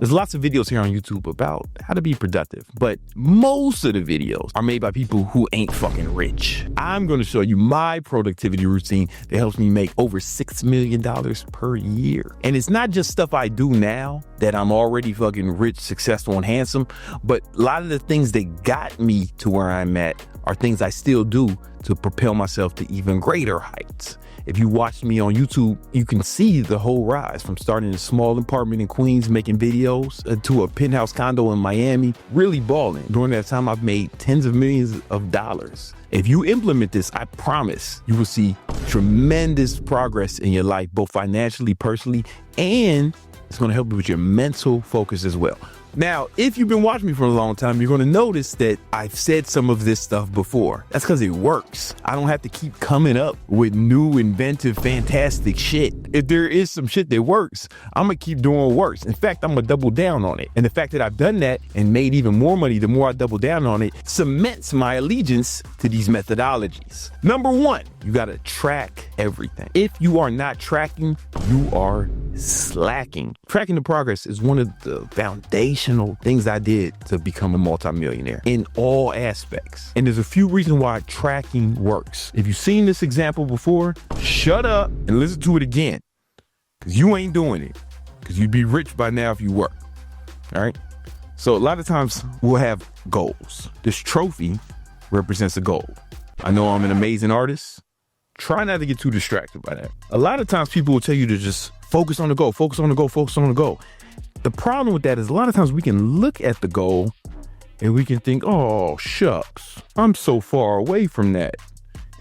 There's lots of videos here on YouTube about how to be productive, but most of the videos are made by people who ain't fucking rich. I'm going to show you my productivity routine that helps me make over $6 million per year. And it's not just stuff I do now that I'm already fucking rich, successful, and handsome, but a lot of the things that got me to where I'm at are things I still do to propel myself to even greater heights. If you watch me on YouTube, you can see the whole rise from starting a small apartment in Queens making videos to a penthouse condo in Miami, really balling. During that time, I've made tens of millions of dollars. If you implement this, I promise you will see tremendous progress in your life, both financially, personally, and it's going to help you with your mental focus as well. Now, if you've been watching me for a long time, you're going to notice that I've said some of this stuff before. That's because it works. I don't have to keep coming up with new, inventive, fantastic shit. If there is some shit that works, I'm going to keep doing worse. In fact, I'm going to double down on it. And the fact that I've done that and made even more money the more I double down on it cements my allegiance to these methodologies. Number one, you got to track everything. If you are not tracking, you are slacking. Tracking the progress is one of the foundational things I did to become a multimillionaire in all aspects. And there's a few reasons why tracking works. If you've seen this example before, shut up and listen to it again, because you ain't doing it, because you'd be rich by now if you were. All right. So a lot of times we'll have goals. This trophy represents a goal. I know I'm an amazing artist. Try not to get too distracted by that. A lot of times people will tell you to just focus on the goal, focus on the goal, focus on the goal. The problem with that is a lot of times we can look at the goal and we can think, oh, shucks, I'm so far away from that.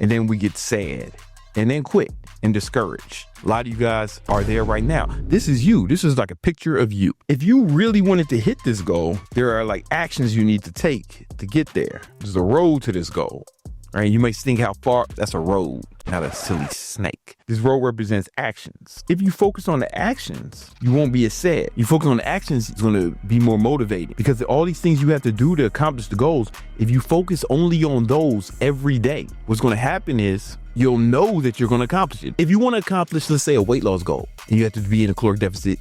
And then we get sad and then quit and discouraged. A lot of you guys are there right now. This is you. This is like a picture of you. If you really wanted to hit this goal, there are like actions you need to take to get there. There's a road to this goal. Right? You may think how far, that's a road, not a silly snake. This road represents actions. If you focus on the actions, you won't be as sad. You focus on the actions, it's going to be more motivating, because all these things you have to do to accomplish the goals, if you focus only on those every day, what's going to happen is you'll know that you're going to accomplish it. If you want to accomplish, let's say, a weight loss goal, and you have to be in a caloric deficit,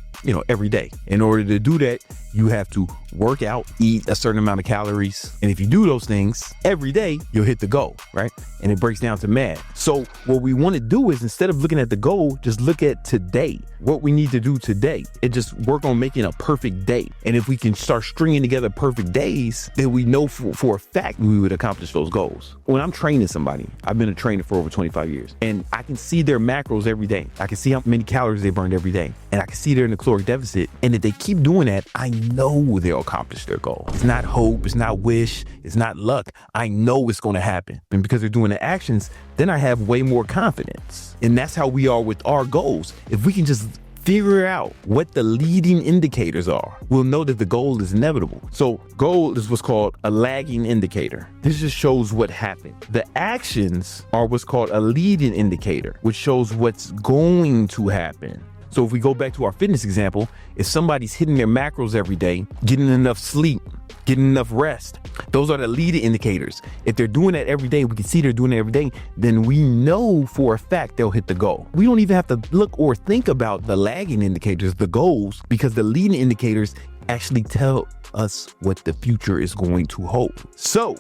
every day. In order to do that, you have to work out, eat a certain amount of calories. And if you do those things every day, you'll hit the goal, right? And it breaks down to math. So what we want to do is, instead of looking at the goal, just look at today, what we need to do today, and just work on making a perfect day. And if we can start stringing together perfect days, then we know for a fact we would accomplish those goals. When I'm training somebody, I've been a trainer for over 25 years, and I can see their macros every day. I can see how many calories they burned every day. And I can see they're in the caloric deficit. And if they keep doing that, I know they'll accomplish their goal. It's not hope, it's not wish, it's not luck. I know it's going to happen. And because they're doing the actions, then I have way more confidence. And that's how we are with our goals. If we can just figure out what the leading indicators are, we'll know that the goal is inevitable. So goal is what's called a lagging indicator. This just shows what happened. The actions are what's called a leading indicator, which shows what's going to happen. So if we go back to our fitness example, if somebody's hitting their macros every day, getting enough sleep, getting enough rest, those are the leading indicators. If they're doing that every day, we can see they're doing it every day, then we know for a fact they'll hit the goal. We don't even have to look or think about the lagging indicators, the goals, because the leading indicators actually tell us what the future is going to hold. So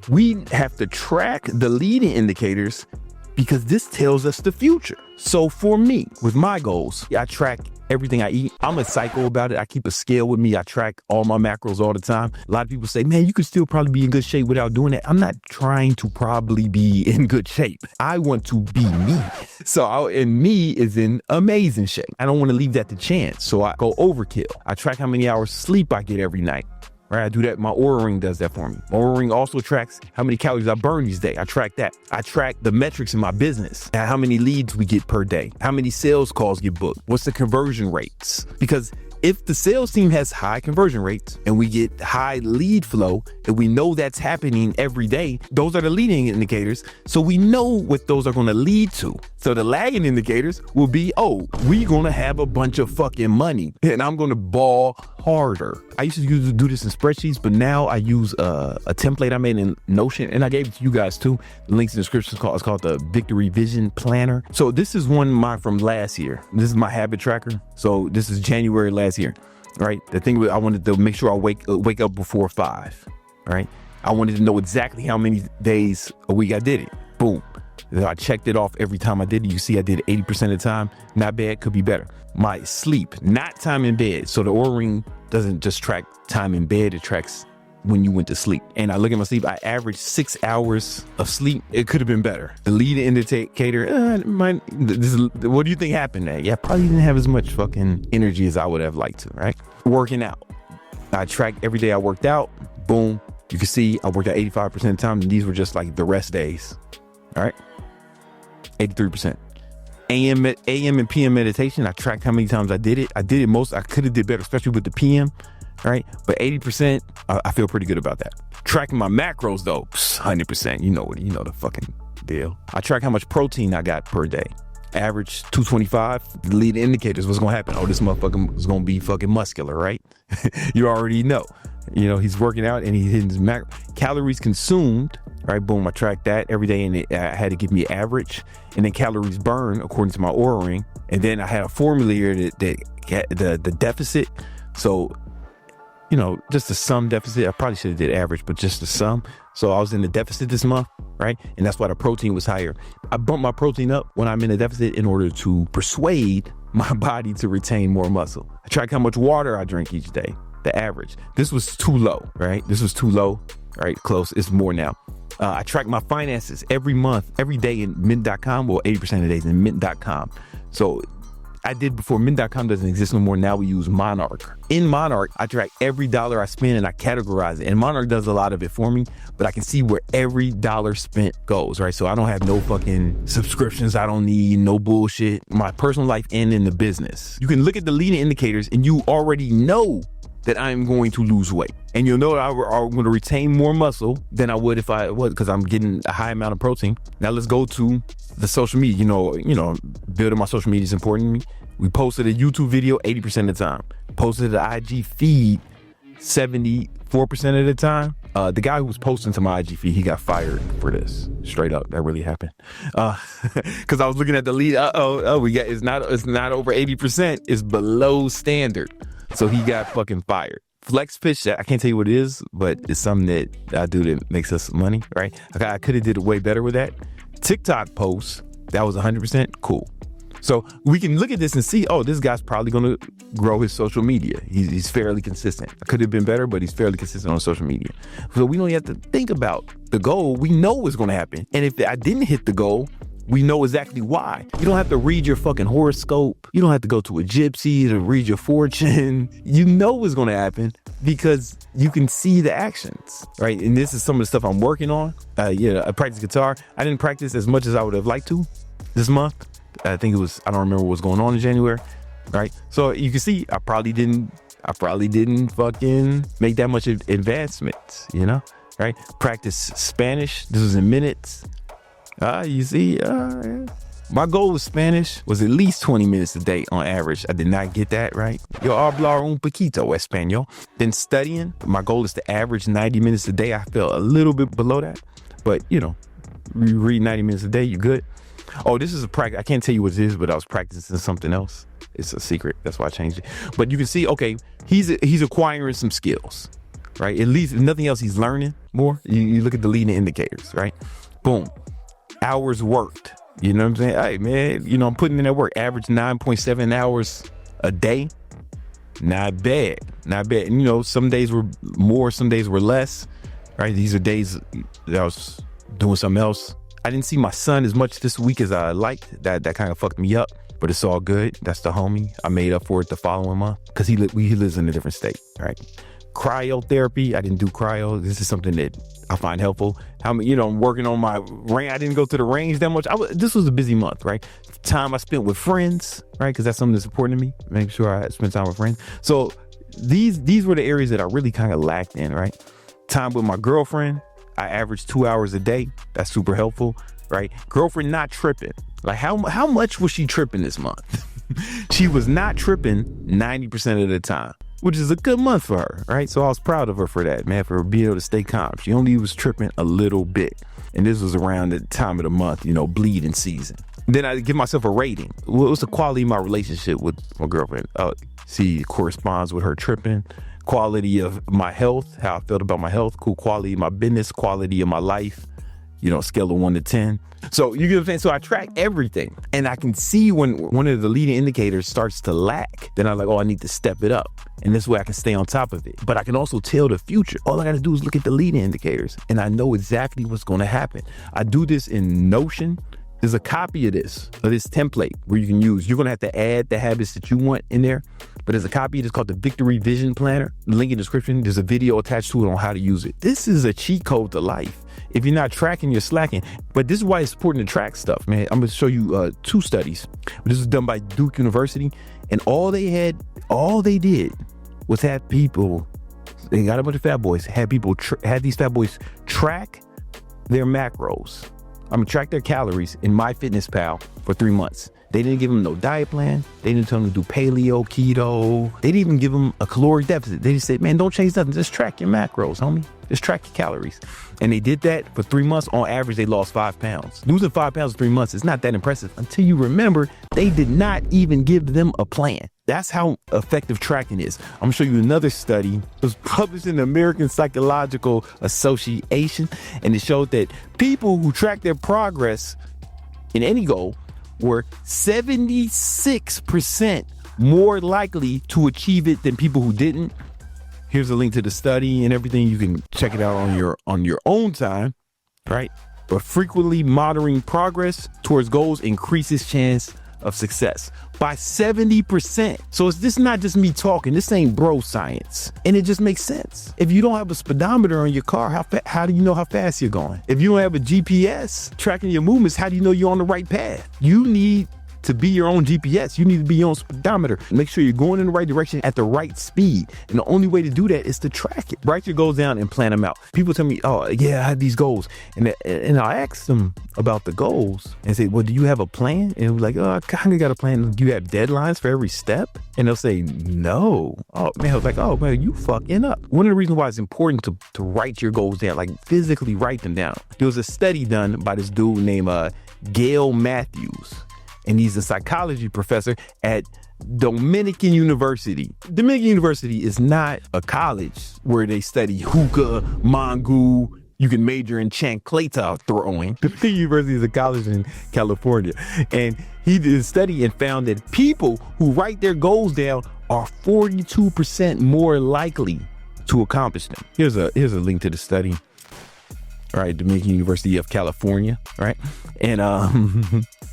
we have to track the leading indicators because this tells us the future. So for me, with my goals, I track everything I eat. I'm a psycho about it. I keep a scale with me. I track all my macros all the time. A lot of people say, man, you could still probably be in good shape without doing that. I'm not trying to probably be in good shape. I want to be me. And me is in amazing shape. I don't want to leave that to chance. So I go overkill. I track how many hours sleep I get every night. Right, I do that. My Oura Ring does that for me. My Oura Ring also tracks how many calories I burn each day. I track that. I track the metrics in my business, how many leads we get per day, how many sales calls get booked, what's the conversion rates. Because if the sales team has high conversion rates and we get high lead flow, and we know that's happening every day, those are the leading indicators. So we know what those are going to lead to. So the lagging indicators will be, we're going to have a bunch of fucking money and I'm going to ball harder. I used to do this in spreadsheets, but now I use a template I made in Notion, and I gave it to you guys too. The link's in the description. It's called the Victory Vision Planner. So this is one of mine from last year. This is my habit tracker. So this is January last year. right? The thing was, I wanted to make sure I wake up before 5, right? I wanted to know exactly how many days a week I did it. Boom. I checked it off every time I did it. You see, I did it 80% of the time. Not bad, could be better. My sleep, not time in bed. So the Oura Ring doesn't just track time in bed, it tracks when you went to sleep. And I look at my sleep, I averaged 6 hours of sleep. It could have been better. The lead indicator, what do you think happened there? Yeah, I probably didn't have as much fucking energy as I would have liked to, right? Working out. I tracked every day I worked out. Boom. You can see I worked out 85% of the time. And these were just like the rest days. All right. 83%. AM and PM meditation. I tracked how many times I did it. I did it most. I could have did better, especially with the PM. Right. But 80%, I feel pretty good about that. Tracking my macros though, 100%. You know the fucking deal. I track how much protein I got per day. Average 225. The lead indicators, what's gonna happen? Oh, this motherfucker is gonna be fucking muscular, right? You already know. He's working out and he's hitting his macro. Calories consumed, right? Boom, I tracked that every day, and I had to give me average. And then calories burned according to my Oura Ring. And then I had a formula here that the deficit. So, just the sum deficit. I probably should have did average, but just the sum. So I was in the deficit this month, right? And that's why the protein was higher. I bumped my protein up when I'm in a deficit in order to persuade my body to retain more muscle. I track how much water I drink each day, the average. This was too low, right? This was too low, right? Close. It's more now. I track my finances every month, every day in mint.com. Well, 80% of the days in mint.com. So I did before. Mint.com doesn't exist no more. Now we use Monarch. In Monarch, I track every dollar I spend and I categorize it. And Monarch does a lot of it for me, but I can see where every dollar spent goes, right? So I don't have no fucking subscriptions. I don't need no bullshit. My personal life and in the business. You can look at the leading indicators and you already know that I'm going to lose weight. And you'll know that I'm going to retain more muscle than I would if I was, because I'm getting a high amount of protein. Now let's go to the social media. Building my social media is important to me. We posted a YouTube video 80% of the time. Posted an IG feed 74% of the time. The guy who was posting to my IG feed, he got fired for this. Straight up, that really happened. Because I was looking at the lead. It's not over 80%. It's below standard. So he got fucking fired. Flex pitch, I can't tell you what it is, but it's something that I do that makes us money, right? I could have did it way better with that. TikTok post, that was 100% cool. So we can look at this and see, this guy's probably going to grow his social media. He's fairly consistent. I could have been better, but he's fairly consistent on social media. So we don't have to think about the goal. We know what's going to happen. And if I didn't hit the goal, we know exactly why. You don't have to read your fucking horoscope. You don't have to go to a gypsy to read your fortune. You know what's going to happen because you can see the actions, right? And this is some of the stuff I'm working on. I practice guitar. I didn't practice as much as I would have liked to this month. I think it was, I don't remember what was going on in January, right? So you can see I probably didn't fucking make that much advancements, right? Practice Spanish. This was in minutes. You see, my goal with Spanish was at least 20 minutes a day on average. I did not get that right. Yo hablar un poquito español. Then studying, my goal is to average 90 minutes a day. I fell a little bit below that, but you read 90 minutes a day, you're good. Oh, this is a practice. I can't tell you what it is, but I was practicing something else. It's a secret. That's why I changed it. But you can see, okay, he's acquiring some skills, right? At least, if nothing else, he's learning more. You look at the leading indicators, right? Boom. Hours worked. You know what I'm saying? Hey, man, I'm putting in that work. Average 9.7 hours a day. Not bad. Not bad. And, some days were more, some days were less, right? These are days that I was doing something else. I didn't see my son as much this week as I liked. That kind of fucked me up, but it's all good. That's the homie. I made up for it the following month because he lives in a different state, right? Cryotherapy. I didn't do cryo. This is something that I find helpful. I'm working on my range. I didn't go to the range that much. This was a busy month, right? Time I spent with friends, right? Because that's something that's important to me. Make sure I spend time with friends. So these were the areas that I really kind of lacked in, right? Time with my girlfriend. I averaged 2 hours a day. That's super helpful, right? Girlfriend not tripping. Like how much was she tripping this month? She was not tripping 90% of the time. which is a good month for her, right? So I was proud of her for that, man, for being able to stay calm. She only was tripping a little bit. And this was around the time of the month, bleeding season. Then I give myself a rating. What's the quality of my relationship with my girlfriend? See, it corresponds with her tripping. Quality of my health, how I felt about my health. Cool. Quality of my business, quality of my life, scale of 1 to 10. So you get what I'm saying? So I track everything, and I can see when one of the leading indicators starts to lack, then I'm like, I need to step it up. And this way I can stay on top of it. But I can also tell the future. All I got to do is look at the leading indicators, and I know exactly what's going to happen. I do this in Notion. There's a copy of this template where you can use. You're going to have to add the habits that you want in there. But there's a copy that's called the Victory Vision Planner. Link in the description. There's a video attached to it on how to use it. This is a cheat code to life. If you're not tracking, you're slacking. But this is why it's important to track stuff, man. I'm going to show you 2 studies. This was done by Duke University. And all they did was have people, they got a bunch of fat boys, had these fat boys track their macros. Track their calories in MyFitnessPal for 3 months. They didn't give them no diet plan. They didn't tell them to do paleo, keto. They didn't even give them a caloric deficit. They just said, man, don't change nothing. Just track your macros, homie. Just track your calories. And they did that for 3 months. On average, they lost 5 pounds. Losing 5 pounds in 3 months is not that impressive until you remember they did not even give them a plan. That's how effective tracking is. I'm gonna show you another study. It was published in the American Psychological Association, and it showed that people who track their progress in any goal were 76% more likely to achieve it than people who didn't. Here's a link to the study and everything. You can check it out on your own time, right? But frequently monitoring progress towards goals increases chance of success by 70%. So this is not just me talking. This ain't bro science. And it just makes sense. If you don't have a speedometer on your car, how do you know how fast you're going? If you don't have a GPS tracking your movements, how do you know you're on the right path? You need to be your own GPS. You need to be your own speedometer. Make sure you're going in the right direction at the right speed. And the only way to do that is to track it. Write your goals down and plan them out. People tell me, I have these goals. And I ask them about the goals and say, well, do you have a plan? And we're like, I kind of got a plan. Do you have deadlines for every step? And they'll say, no. Oh, man, I was like, man, you fucking up. One of the reasons why it's important to write your goals down, like physically write them down. There was a study done by this dude named Gail Matthews. And he's a psychology professor at Dominican University. Dominican University is not a college where they study hookah, mango. You can major in chancleta throwing. Dominican University is a college in California. And he did a study and found that people who write their goals down are 42% more likely to accomplish them. Here's a link to the study. All right, Dominican University of California, right? And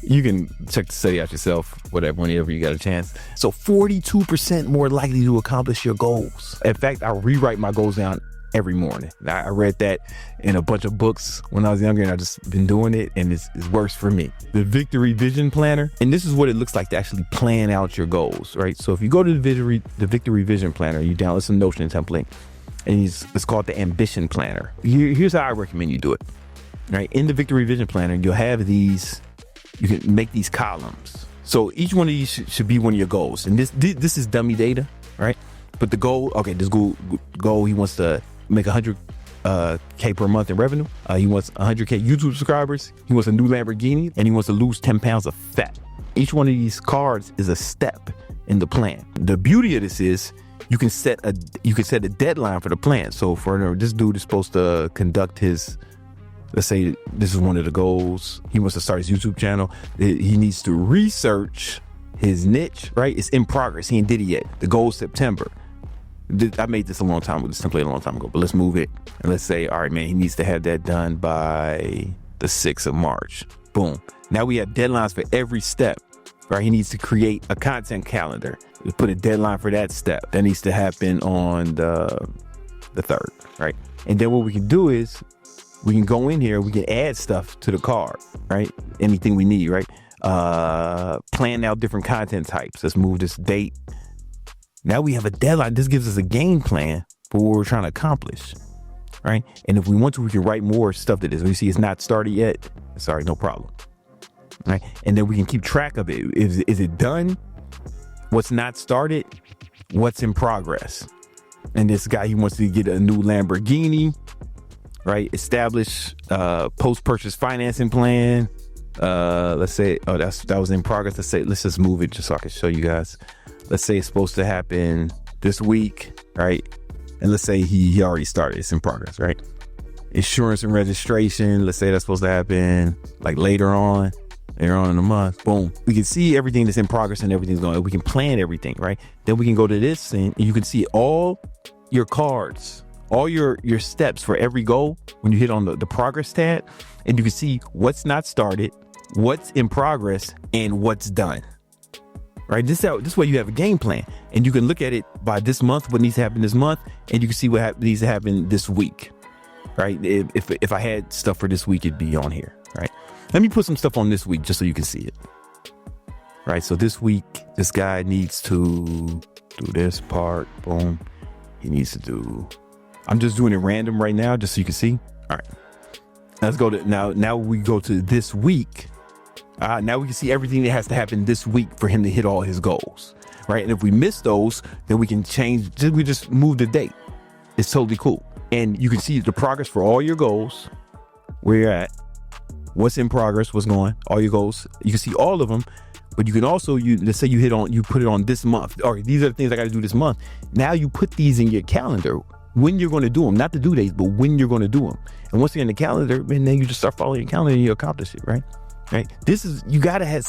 you can check the study out yourself, whenever you got a chance. So 42% more likely to accomplish your goals. In fact, I rewrite my goals down every morning. I read that in a bunch of books when I was younger, and I've just been doing it, and it works for me. The Victory Vision Planner, and this is what it looks like to actually plan out your goals, right? So if you go to the Victory Vision Planner, you download some Notion template, and it's called the Ambition Planner. Here's how I recommend you do it. Right? In the Victory Vision Planner, you'll have these, you can make these columns. So each one of these should be one of your goals. And this is dummy data, right? But the goal, this goal, he wants to make 100K per month in revenue. He wants 100K YouTube subscribers. He wants a new Lamborghini, and he wants to lose 10 pounds of fat. Each one of these cards is a step in the plan. The beauty of this is you can set a deadline for the plan. So for this dude is supposed to conduct his, let's say this is one of the goals. He wants to start his YouTube channel. He needs to research his niche, right? It's in progress. He ain't did it yet. The goal is September. I made this template a long time ago, but let's move it. And let's say, all right, man, he needs to have that done by the 6th of March. Boom. Now we have deadlines for every step, right? He needs to create a content calendar. We put a deadline for that step. That needs to happen on the 3rd, right? And then what we can do is we can go in here, we can add stuff to the card, right? Anything we need, right? Plan out different content types. Let's move this date. Now we have a deadline. This gives us a game plan for what we're trying to accomplish, right? And if we want to, we can write more stuff to this. We see it's not started yet. Sorry, no problem, right? And then we can keep track of it. Is it done? What's not started? what's in progress. And this guy, he wants to get a new Lamborghini, right? Establish post-purchase financing plan. Let's say, that was in progress. Let's just move it just so I can show you guys. Let's say it's supposed to happen this week, right? And let's say he already started. It's in progress, right? Insurance and registration. Let's say that's supposed to happen like later on in the month. Boom. We can see everything that's in progress and everything's going. We can plan everything, right? Then we can go to this thing and you can see all your cards, all your steps for every goal when you hit on the progress tab, and you can see what's not started, what's in progress, and what's done. Right? This way you have a game plan, and you can look at it by this month, what needs to happen this month, and you can see what needs to happen this week. Right? If I had stuff for this week, it'd be on here. Right? Let me put some stuff on this week just so you can see it. Right? So this week, this guy needs to do this part. Boom. He needs to do. I'm just doing it random right now, just so you can see. All right. Let's go to now we go to this week. Now we can see everything that has to happen this week for him to hit all his goals, right? And if we miss those, then we can change. We just move the date. It's totally cool. And you can see the progress for all your goals, where you're at, what's in progress, what's going, all your goals. You can see all of them, but you can also, let's say you put it on this month, or these are the things I got to do this month. Now you put these in your calendar, when you're going to do them, not the due dates, but when you're going to do them. And once they're in the calendar, and then you just start following your calendar and you accomplish it, right? Right. You got to have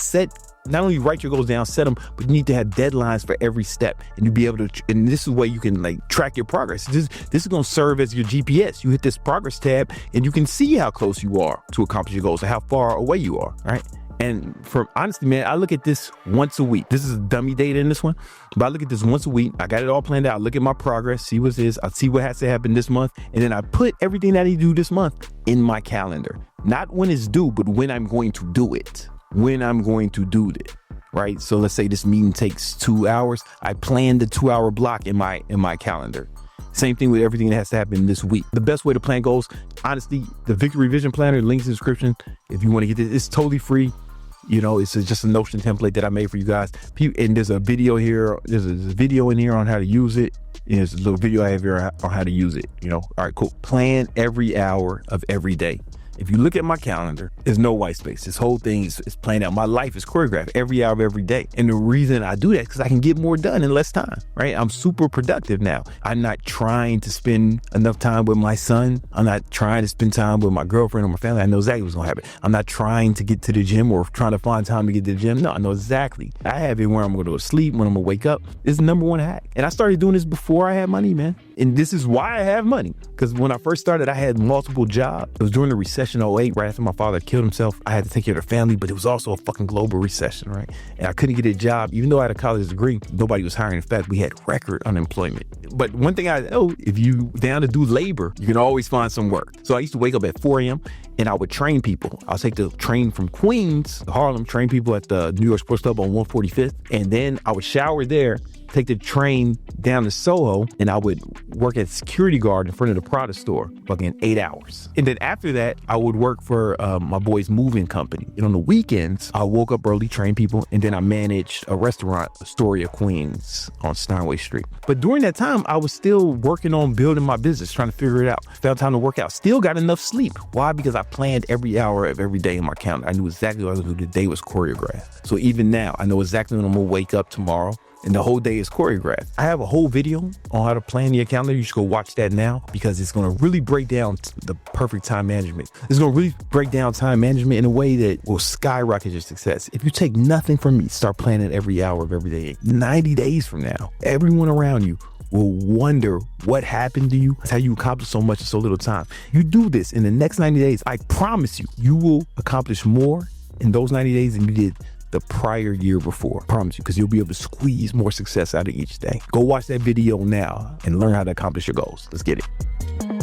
not only write your goals down, set them, but you need to have deadlines for every step, and you be able to, and this is where you can like track your progress. This is going to serve as your GPS. You hit this progress tab and you can see how close you are to accomplish your goals and how far away you are. Right. And honestly, man, I look at this once a week. This is dummy data in this one, but I look at this once a week. I got it all planned out. I look at my progress, see what it is. I see what has to happen this month. And then I put everything that I need to do this month in my calendar. Not when it's due, but when I'm going to do it. When I'm going to do it. Right. So let's say this meeting takes 2 hours. I plan the 2 hour block in my calendar. Same thing with everything that has to happen this week. The best way to plan goals, honestly, the Victory Vision Planner, links in the description. If you want to get this, it's totally free. You know, it's just a Notion template that I made for you guys. And there's a video here. There's a video in here on how to use it. And there's a little video I have here on how to use it. You know, all right, cool. Plan every hour of every day. If you look at my calendar, there's no white space. This whole thing is planned out. My life is choreographed every hour of every day. And the reason I do that is because I can get more done in less time, right? I'm super productive now. I'm not trying to spend enough time with my son. I'm not trying to spend time with my girlfriend or my family. I know exactly what's going to happen. I'm not trying to get to the gym or trying to find time to get to the gym. No, I know exactly. I have it where I'm going to go to sleep, when I'm going to wake up. It's the number one hack. And I started doing this before I had money, man. And this is why I have money. Because when I first started, I had multiple jobs. It was during the recession 08, right after my father killed himself. I had to take care of the family, but it was also a fucking global recession, right? And I couldn't get a job. Even though I had a college degree, nobody was hiring. In fact, we had record unemployment. But one thing I know, if you down to do labor, you can always find some work. So I used to wake up at 4 a.m. and I would train people. I'll take the train from Queens to Harlem, train people at the New York Sports Club on 145th. And then I would shower there, take the train down to Soho, and I would work as security guard in front of the Prada store, fucking 8 hours. And then after that, I would work for my boy's moving company. And on the weekends, I woke up early, train people, and then I managed a restaurant, Astoria, Queens, on Steinway Street. But during that time, I was still working on building my business, trying to figure it out. Found time to work out. Still got enough sleep. Why? Because I planned every hour of every day in my calendar. I knew exactly what I was going to do. The day was choreographed. So even now, I know exactly when I'm going to wake up tomorrow. And the whole day is choreographed. I have a whole video on how to plan your calendar. You should go watch that now, because it's going to really break down the perfect time management. It's going to really break down time management in a way that will skyrocket your success. If you take nothing from me, start planning every hour of every day. 90 days from now, everyone around you will wonder what happened to you. That's how you accomplish so much in so little time. You do this in the next 90 days, I promise you, you will accomplish more in those 90 days than you did the prior year before. I promise you, because you'll be able to squeeze more success out of each day. Go watch that video now and learn how to accomplish your goals. Let's get it.